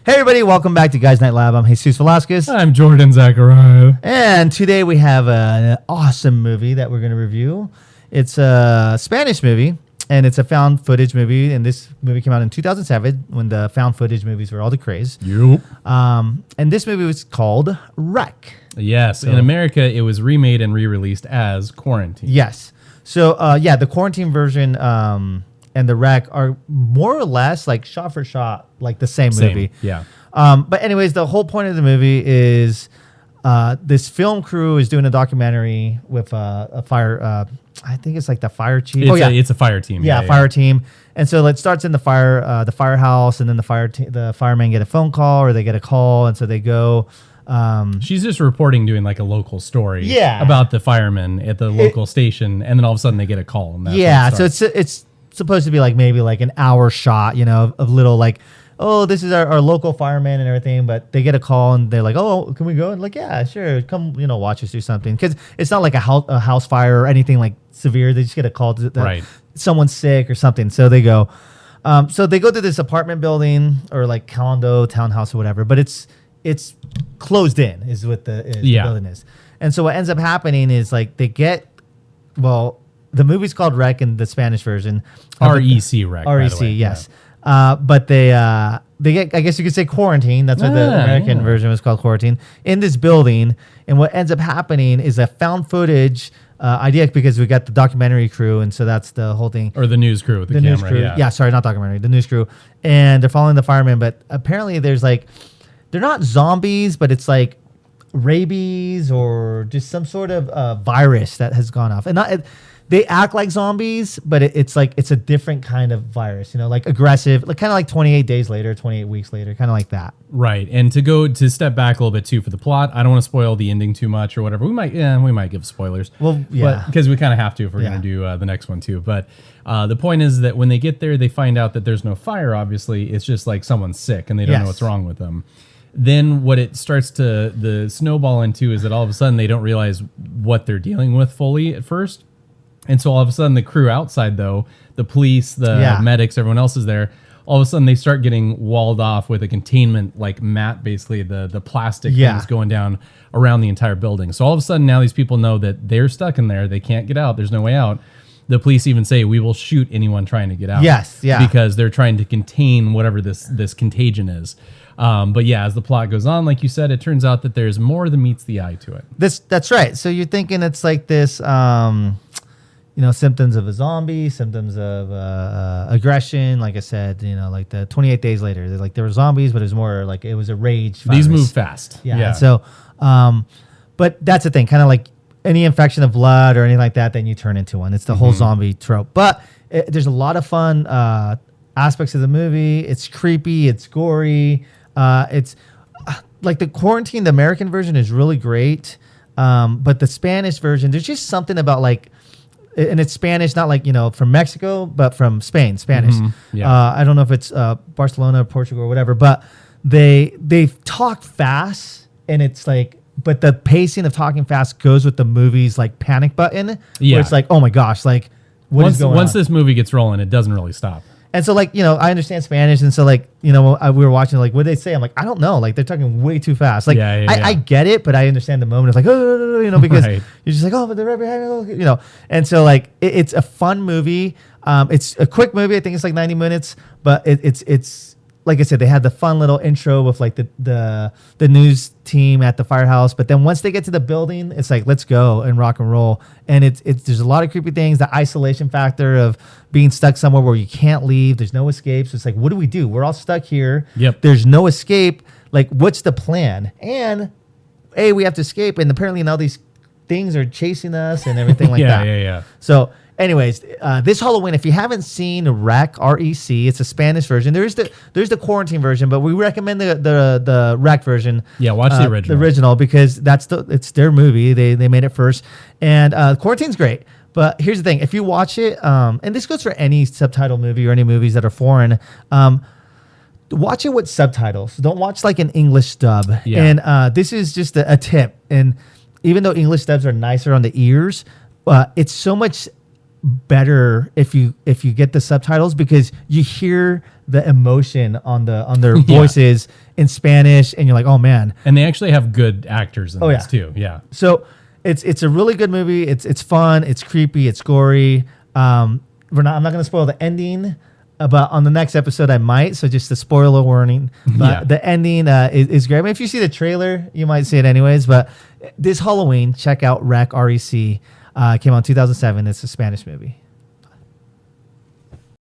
Hey everybody, welcome back to Guys Night Lab. I'm Jesus Velasquez. I'm Jordan Zachariah. And today we have an awesome movie that we're going to review. It's a Spanish movie, and it's a found footage movie. And this movie came out in 2007 when the found footage movies were all the craze. Yep. And this movie was called Wreck. Yes, in America, it was remade and re-released as Quarantine. Yes. So, the Quarantine version and the Wreck are more or less like shot for shot, like the same movie. Yeah. But anyways, the whole point of the movie is this film crew is doing a documentary with a fire. I think it's like the fire chief. It's a fire team. Yeah, fire team. And so it starts in the firehouse, and then the firemen get a phone call or they get a call, and so they go. She's just reporting, doing like a local story. Yeah. About the firemen at the local station, and then all of a sudden they get a call. And that's so it's supposed to be like maybe like an hour shot, of little like, oh, this is our local fireman and everything, but they get a call and they're like, oh, can we go? And like, yeah, sure, come, watch us do something, because it's not like a house fire or anything like severe. They just get a call that someone's sick or something, so they go. So they go to this apartment building or like condo, townhouse or whatever, but it's closed in is what the building is. And so what ends up happening is like they get, the movie's called Wreck in the Spanish version. REC Wreck. REC, yes. Yeah. But they get, I guess you could say, quarantine. That's what the American version was called, Quarantine, in this building. And what ends up happening is a found footage idea, because we got the documentary crew, and so that's the whole thing. Or the news crew with the camera. News crew. Yeah, sorry, not documentary. The news crew. And they're following the firemen, but apparently there's like, they're not zombies, but it's like rabies or just some sort of virus that has gone off. And they act like zombies, but it's a different kind of virus, like aggressive, like kind of like 28 days later, 28 weeks later, kind of like that. Right. And to step back a little bit too for the plot, I don't want to spoil the ending too much or whatever. We might give spoilers. Well, yeah. Because we kind of have to if we're going to do the next one too. But the point is that when they get there, they find out that there's no fire, obviously. It's just like someone's sick and they don't know what's wrong with them. Then what it starts to the snowball into is that all of a sudden they don't realize what they're dealing with fully at first. And so all of a sudden the crew outside, though, the police, the medics, everyone else is there. All of a sudden they start getting walled off with a containment like mat, basically the plastic things going down around the entire building. So all of a sudden now these people know that they're stuck in there. They can't get out. There's no way out. The police even say, we will shoot anyone trying to get out. Yes, yeah. Because they're trying to contain whatever this contagion is. But yeah, as the plot goes on, like you said, it turns out that there's more than meets the eye to it. That's right. So you're thinking it's like this, symptoms of a zombie, symptoms of aggression. Like I said, like the 28 days later, like there were zombies, but it was more like it was a rage virus. These move fast. Yeah. So, but that's the thing, kind of like any infection of blood or anything like that, then you turn into one. It's the whole zombie trope. But there's a lot of fun aspects of the movie. It's creepy. It's gory. It's like the Quarantine, the American version is really great. But the Spanish version, there's just something about like, and it's Spanish, not like, from Mexico, but from Spain, Spanish. I don't know if it's Barcelona, Portugal, or whatever, but they talk fast, and it's like, but the pacing of talking fast goes with the movie's like panic button, where it's like, oh my gosh, like is going on? Once this movie gets rolling, it doesn't really stop. And so, like, I understand Spanish. And so, like, we were watching, like, what did they say? I'm like, I don't know. Like, they're talking way too fast. Like, I get it, but I understand the moment. It's like, oh, because you're just like, oh, but they're right behind me, And so, like, it's a fun movie. It's a quick movie. I think it's like 90 minutes. But it's like I said, they had the fun little intro with, like, the news team at the firehouse. But then once they get to the building, it's like, let's go and rock and roll. And it's there's a lot of creepy things. The isolation factor of being stuck somewhere where you can't leave. There's no escape. So it's like, what do we do? We're all stuck here. Yep. There's no escape. Like, what's the plan? And, we have to escape. And apparently now these things are chasing us and everything like that. Yeah. So anyways, this Halloween, if you haven't seen Wreck, R-E-C, it's a Spanish version. There's the Quarantine version, but we recommend the Wreck version. Yeah, watch the original. The original, because it's their movie. They made it first. And Quarantine's great. But here's the thing. If you watch it, and this goes for any subtitle movie or any movies that are foreign, watch it with subtitles. Don't watch like an English dub. Yeah. And this is just a tip. And even though English dubs are nicer on the ears, it's so much better if you get the subtitles, because you hear the emotion on their voices in Spanish, and you're like, oh man. And they actually have good actors in this too. Yeah. So it's a really good movie. It's fun. It's creepy. It's gory. I'm not going to spoil the ending, but on the next episode I might. So just a spoiler warning. But the ending is great. I mean, if you see the trailer, you might see it anyways. But this Halloween, check out REC. Came out in 2007. It's a Spanish movie.